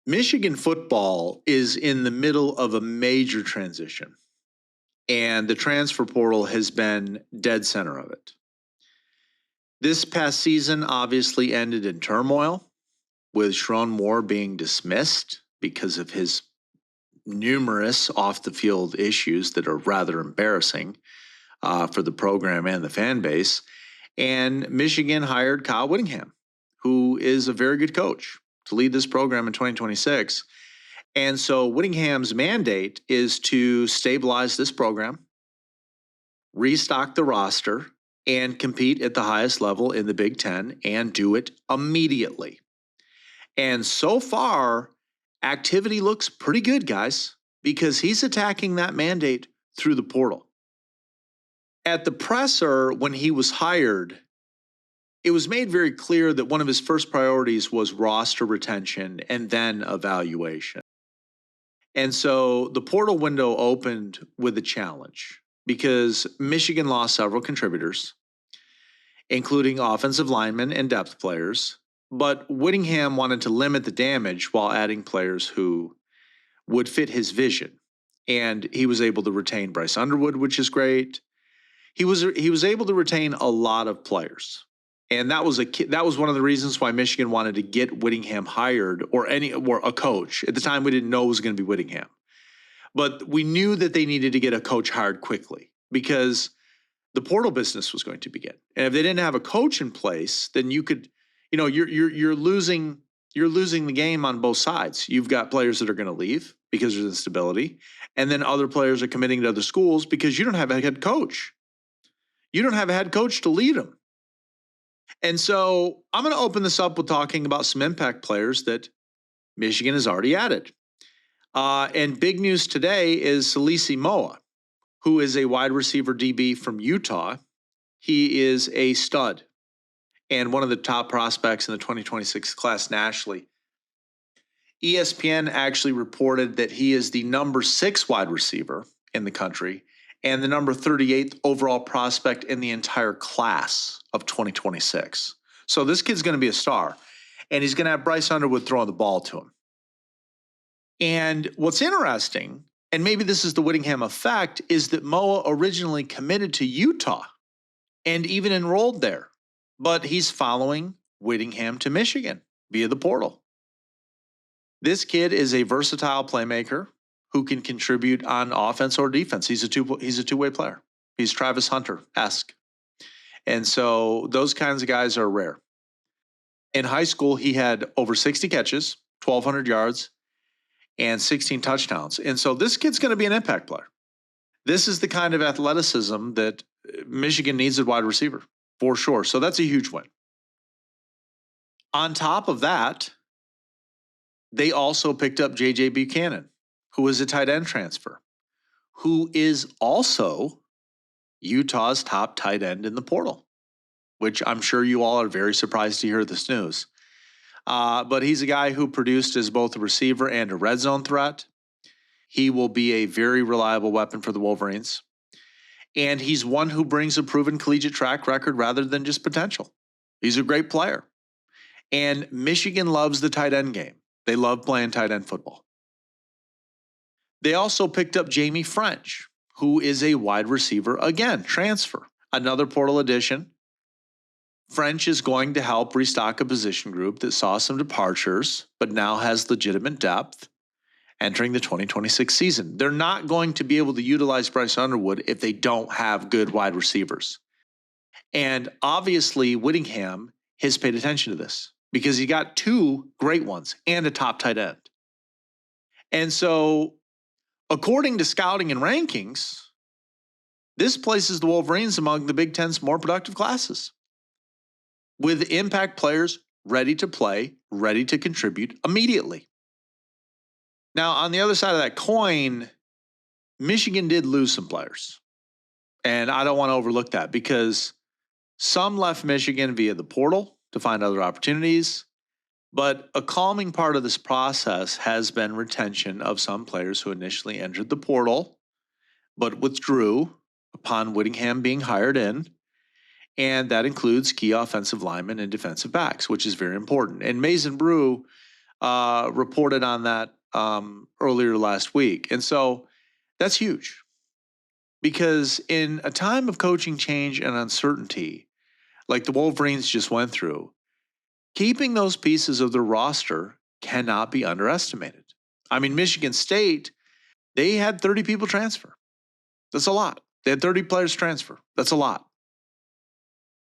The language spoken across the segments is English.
Michigan football is in the middle of a major transition, and the transfer portal has been dead center of it. This past season obviously ended in turmoil, with Sharon Moore being dismissed because of his numerous off the field issues that are rather embarrassing for the program and the fan base. And Michigan hired Kyle Whittingham, who is a very good coach, to lead this program in 2026. And so Whittingham's mandate is to stabilize this program, restock the roster, and compete at the highest level in the Big Ten, and do it immediately. And so far, activity looks pretty good, guys, because he's attacking that mandate through the portal. At the presser, when he was hired, it was made very clear that one of his first priorities was roster retention and then evaluation. And so the portal window opened with a challenge because Michigan lost several contributors, including offensive linemen and depth players. But Whittingham wanted to limit the damage while adding players who would fit his vision. And he was able to retain Bryce Underwood, which is great. He was able to retain a lot of players. And that was one of the reasons why Michigan wanted to get Whittingham hired, or a coach. At the time, we didn't know it was going to be Whittingham. But we knew that they needed to get a coach hired quickly because the portal business was going to begin. And if they didn't have a coach in place, then you're losing the game on both sides. You've got players that are going to leave because there's instability, and then other players are committing to other schools because you don't have a head coach. You don't have a head coach to lead them. And so I'm going to open this up with talking about some impact players that Michigan has already added. And big news today is Salisi Moa, who is a wide receiver DB from Utah. He is a stud and one of the top prospects in the 2026 class nationally. ESPN actually reported that he is the number 6 wide receiver in the country and the number 38th overall prospect in the entire class of 2026. So this kid's going to be a star, and he's going to have Bryce Underwood throwing the ball to him. And what's interesting, and maybe this is the Whittingham effect, is that Moa originally committed to Utah and even enrolled there, but he's following Whittingham to Michigan via the portal. This kid is a versatile playmaker who can contribute on offense or defense. He's a two-way player. He's Travis Hunter-esque. And so those kinds of guys are rare. In high school, he had over 60 catches, 1,200 yards, and 16 touchdowns. And so this kid's going to be an impact player. This is the kind of athleticism that Michigan needs at wide receiver, for sure. So that's a huge win. On top of that, they also picked up J.J. Buchanan, who is a tight end transfer, who is also Utah's top tight end in the portal, which I'm sure you all are very surprised to hear this news. But he's a guy who produced as both a receiver and a red zone threat. He will be a very reliable weapon for the Wolverines. And he's one who brings a proven collegiate track record rather than just potential. He's a great player. And Michigan loves the tight end game. They love playing tight end football. They also picked up Jamie French, who is a wide receiver, again, transfer, another portal addition. French is going to help restock a position group that saw some departures, but now has legitimate depth entering the 2026 season. They're not going to be able to utilize Bryce Underwood if they don't have good wide receivers. And obviously, Whittingham has paid attention to this because he got 2 great ones and a top tight end. And so, according to scouting and rankings, this places the Wolverines among the Big Ten's more productive classes, with impact players ready to play, ready to contribute immediately. Now, on the other side of that coin, Michigan did lose some players. And I don't want to overlook that because some left Michigan via the portal to find other opportunities. But a calming part of this process has been retention of some players who initially entered the portal, but withdrew upon Whittingham being hired in. And that includes key offensive linemen and defensive backs, which is very important. And Mason Brew reported on that earlier last week. And so that's huge because in a time of coaching change and uncertainty, like the Wolverines just went through, keeping those pieces of their roster cannot be underestimated. I mean, Michigan State, they had 30 people transfer. That's a lot. They had 30 players transfer. That's a lot.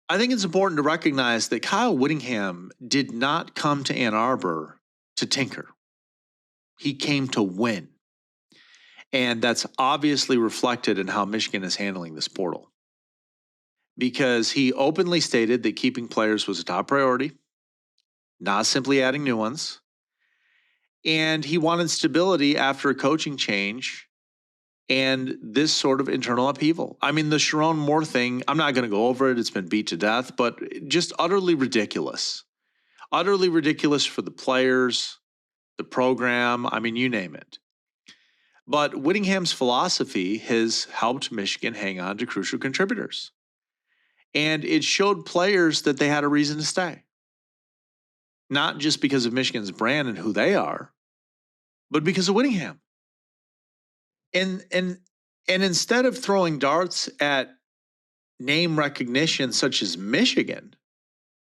I think it's important to recognize that Kyle Whittingham did not come to Ann Arbor to tinker. He came to win. And that's obviously reflected in how Michigan is handling this portal. Because he openly stated that keeping players was a top priority, not simply adding new ones. And he wanted stability after a coaching change and this sort of internal upheaval. I mean, the Sharon Moore thing, I'm not going to go over it. It's been beat to death, but just utterly ridiculous. Utterly ridiculous for the players, the program. I mean, you name it. But Whittingham's philosophy has helped Michigan hang on to crucial contributors. And it showed players that they had a reason to stay. Not just because of Michigan's brand and who they are, but because of Whittingham. And instead of throwing darts at name recognition such as Michigan,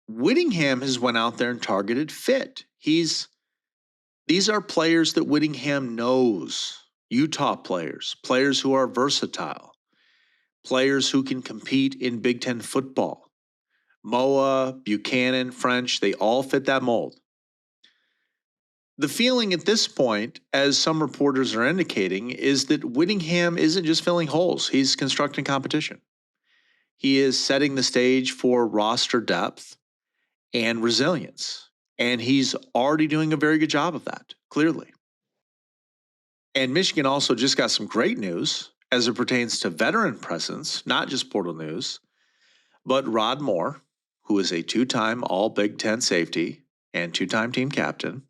Whittingham has went out there and targeted fit. These are players that Whittingham knows. Utah players who are versatile, players who can compete in Big Ten football. Moa, Buchanan, French, they all fit that mold. The feeling at this point, as some reporters are indicating, is that Whittingham isn't just filling holes, he's constructing competition. He is setting the stage for roster depth and resilience. And he's already doing a very good job of that, clearly. And Michigan also just got some great news as it pertains to veteran presence, not just portal news, but Rod Moore, who is a two-time All-Big Ten safety and two-time team captain,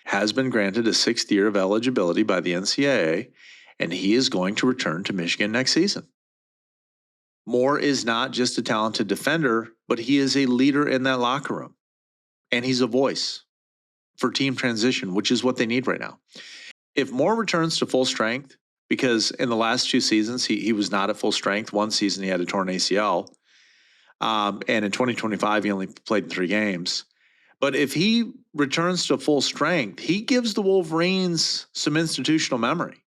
has been granted a 6th year of eligibility by the NCAA, and he is going to return to Michigan next season. Moore is not just a talented defender, but he is a leader in that locker room, and he's a voice for team transition, which is what they need right now. If Moore returns to full strength, because in the last 2 seasons, he was not at full strength. One season he had a torn ACL, and in 2025 he only played in 3 games. But if he returns to full strength, he gives the Wolverines some institutional memory.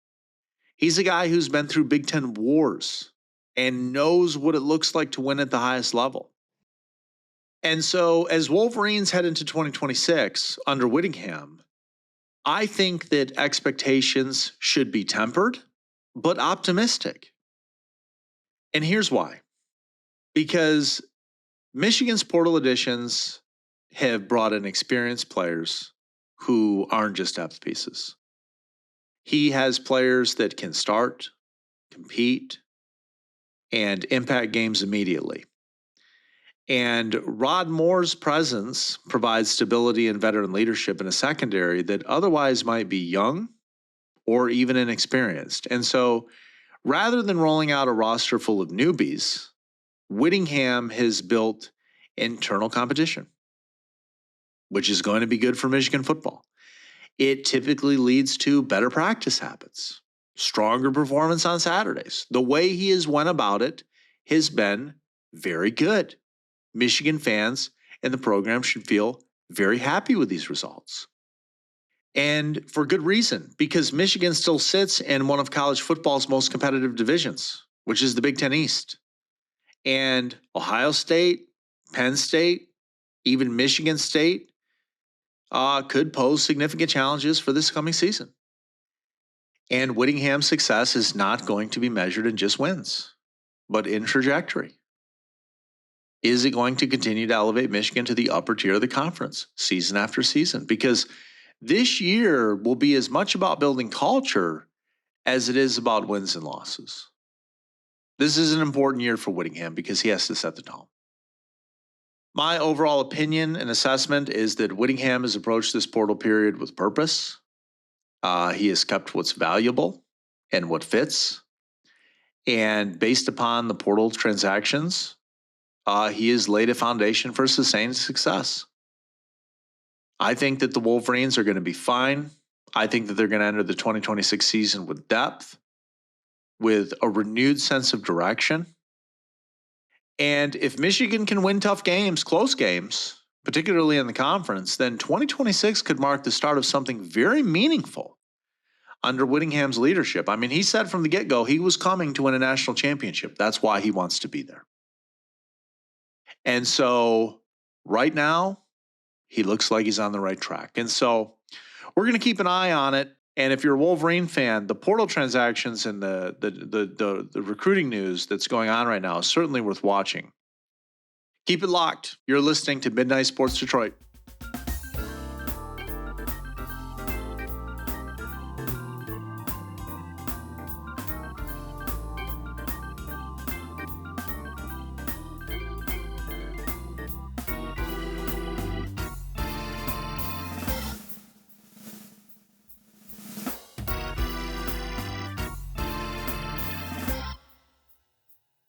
He's a guy who's been through Big Ten wars and knows what it looks like to win at the highest level. And so as Wolverines head into 2026 under Whittingham, I think that expectations should be tempered, but optimistic. And here's why. Because Michigan's portal additions have brought in experienced players who aren't just depth pieces. He has players that can start, compete, and impact games immediately. And Rod Moore's presence provides stability and veteran leadership in a secondary that otherwise might be young or even inexperienced. And so rather than rolling out a roster full of newbies, Whittingham has built internal competition, which is going to be good for Michigan football. It typically leads to better practice habits, stronger performance on Saturdays. The way he has went about it has been very good. Michigan fans and the program should feel very happy with these results. And for good reason, because Michigan still sits in one of college football's most competitive divisions, which is the Big Ten East. And Ohio State, Penn State, even Michigan State could pose significant challenges for this coming season. And Whittingham's success is not going to be measured in just wins, but in trajectory. Is it going to continue to elevate Michigan to the upper tier of the conference season after season? Because this year will be as much about building culture as it is about wins and losses. This is an important year for Whittingham because he has to set the tone. My overall opinion and assessment is that Whittingham has approached this portal period with purpose. He has kept what's valuable and what fits. And based upon the portal transactions, he has laid a foundation for sustained success. I think that the Wolverines are going to be fine. I think that they're going to enter the 2026 season with depth, with a renewed sense of direction. And if Michigan can win tough games, close games, particularly in the conference, then 2026 could mark the start of something very meaningful under Whittingham's leadership. I mean, he said from the get-go he was coming to win a national championship. That's why he wants to be there. And so right now, he looks like he's on the right track. And so we're going to keep an eye on it. And if you're a Wolverine fan, the portal transactions and the recruiting news that's going on right now is certainly worth watching. Keep it locked. You're listening to Midnight Sports Detroit.